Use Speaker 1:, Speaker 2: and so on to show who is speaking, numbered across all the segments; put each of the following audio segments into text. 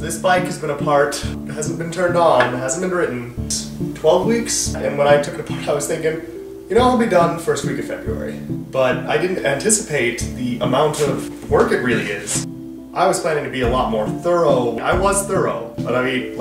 Speaker 1: this bike has been apart, hasn't been turned on, hasn't been written, 12 weeks, and when I took it apart I was thinking, you know, I'll be done first week of February. But I didn't anticipate the amount of work it really is. I was planning to be a lot more thorough. I was thorough, but I mean,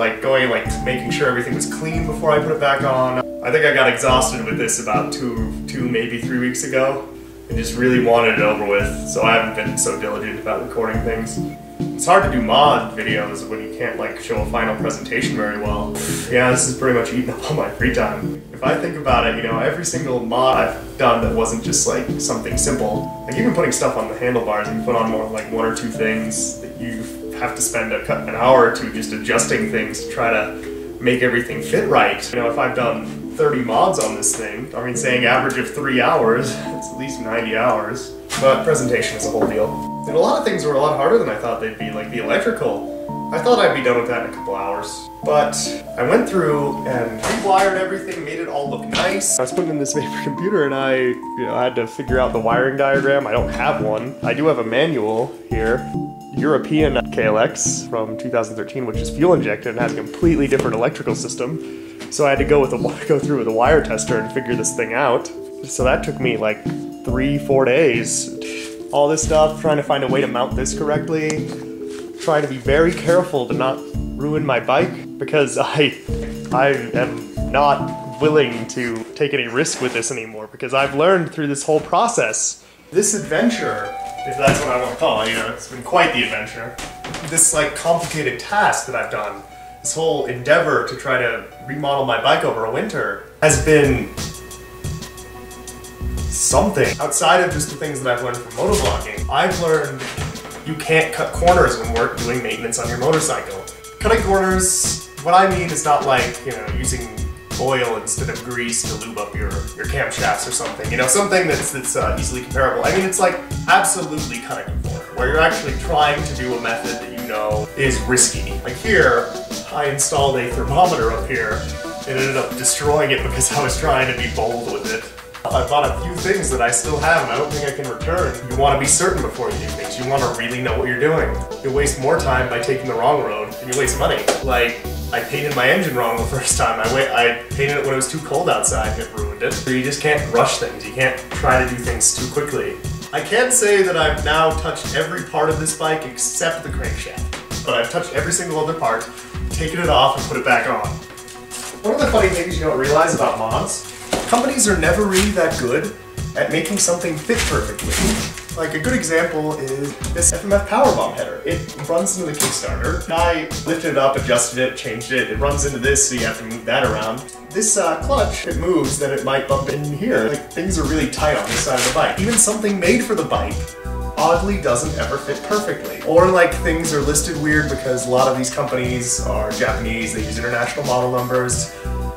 Speaker 1: making sure everything was clean before I put it back on. I think I got exhausted with this about two, maybe 3 weeks ago, and just really wanted it over with, so I haven't been so diligent about recording things. It's hard to do mod videos when you can't show a final presentation very well. Yeah, this is pretty much eating up all my free time. If I think about it, you know, every single mod I've done that wasn't just something simple, even putting stuff on the handlebars, you put on more one or two things that you have to spend an hour or two just adjusting things to try to make everything fit right. You know, if I've done 30 mods on this thing, I mean, saying average of 3 hours, it's at least 90 hours. But presentation is a whole deal. And a lot of things were a lot harder than I thought they'd be, like the electrical. I thought I'd be done with that in a couple hours. But I went through and rewired everything, made it all look nice. I was putting in this paper computer and I had to figure out the wiring diagram. I don't have one. I do have a manual here. European KLX from 2013, which is fuel injected and has a completely different electrical system. So I had to go through with a wire tester and figure this thing out. So that took me 3-4 days. All this stuff, trying to find a way to mount this correctly, trying to be very careful to not ruin my bike, because I am not willing to take any risk with this anymore, because I've learned through this whole process, this adventure, if that's what I want to call it, you know, it's been quite the adventure. This complicated task that I've done, this whole endeavor to try to remodel my bike over a winter, has been something. Outside of just the things that I've learned from motovlogging, I've learned you can't cut corners when we're doing maintenance on your motorcycle. Cutting corners, what I mean is not using oil instead of grease to lube up your camshafts or something. You know, something that's easily comparable. I mean, it's absolutely cutting a corner, where you're actually trying to do a method that you know is risky. Like here, I installed a thermometer up here and ended up destroying it because I was trying to be bold with it. I bought a few things that I still have and I don't think I can return. You want to be certain before you do things. You want to really know what you're doing. You waste more time by taking the wrong road and you waste money. I painted my engine wrong the first time. I painted it when it was too cold outside and it ruined it. So you just can't rush things. You can't try to do things too quickly. I can say that I've now touched every part of this bike except the crankshaft. But I've touched every single other part, taken it off and put it back on. One of the funny things you don't realize about mods, companies are never really that good at making something fit perfectly. A good example is this FMF powerbomb header. It runs into the Kickstarter. I lifted it up, adjusted it, changed it. It runs into this, so you have to move that around. This clutch, it moves, then it might bump in here. Things are really tight on this side of the bike. Even something made for the bike oddly doesn't ever fit perfectly. Or things are listed weird because a lot of these companies are Japanese, they use international model numbers,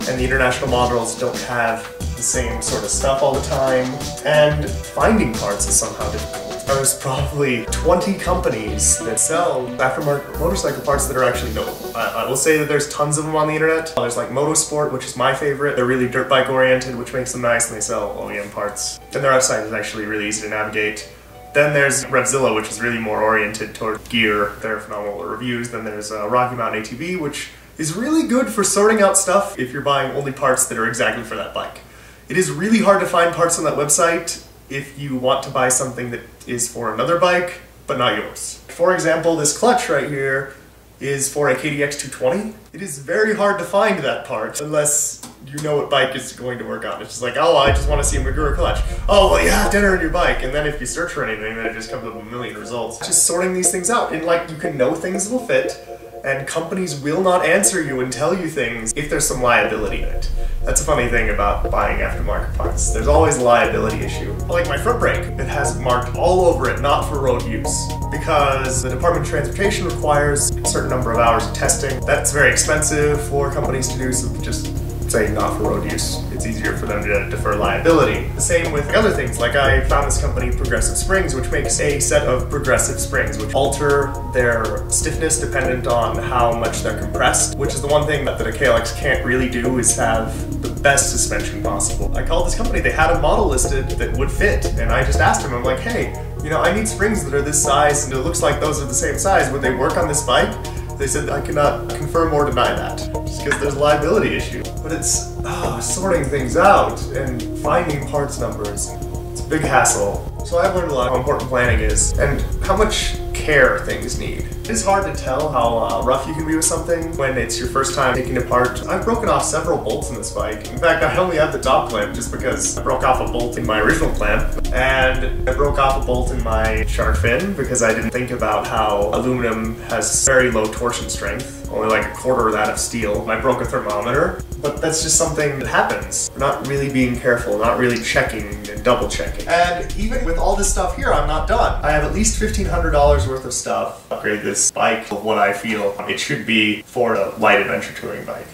Speaker 1: and the international models don't have the same sort of stuff all the time, and finding parts is somehow difficult. There's probably 20 companies that sell aftermarket motorcycle parts that are actually notable. I will say that there's tons of them on the internet. There's Motosport, which is my favorite. They're really dirt bike oriented, which makes them nice, and they sell OEM parts. And their website is actually really easy to navigate. Then there's Revzilla, which is really more oriented toward gear. They're phenomenal reviews. Then there's Rocky Mountain ATV, which is really good for sorting out stuff if you're buying only parts that are exactly for that bike. It is really hard to find parts on that website if you want to buy something that is for another bike, but not yours. For example, this clutch right here is for a KDX 220. It is very hard to find that part unless you know what bike is going to work on. It's just oh, I just want to see a Magura clutch. Oh, well, you have to enter in your bike. And then if you search for anything, then it just comes up with a million results. Just sorting these things out. And you can know things will fit, and companies will not answer you and tell you things if there's some liability in it. That's a funny thing about buying aftermarket parts. There's always a liability issue. My front brake, it has marked all over it, not for road use, because the Department of Transportation requires a certain number of hours of testing. That's very expensive for companies to do, so just say not for road use. It's easier for them to defer liability. The same with other things, I found this company, Progressive Springs, which makes a set of progressive springs, which alter their stiffness dependent on how much they're compressed, which is the one thing that a KLX can't really do, is have the best suspension possible. I called this company, they had a model listed that would fit, and I just asked them, I'm like, hey, I need springs that are this size, and it looks like those are the same size, would they work on this bike? They said I cannot confirm or deny that, just because there's a liability issue. But it's sorting things out and finding parts numbers. It's a big hassle. So I've learned a lot how important planning is and how much care things need. It's hard to tell how rough you can be with something when it's your first time taking it apart. I've broken off several bolts in this bike. In fact, I only have the top clamp just because I broke off a bolt in my original clamp, and I broke off a bolt in my shark fin because I didn't think about how aluminum has very low torsion strength, only like a quarter of that of steel. I broke a thermometer, but that's just something that happens. We're not really being careful, not really checking and double checking. And even with all this stuff here, I'm not done. I have at least $1,500 worth of stuff. Upgrade this bike of what I feel it should be for a light adventure touring bike.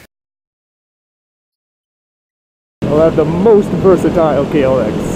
Speaker 2: I'll have the most versatile KLX.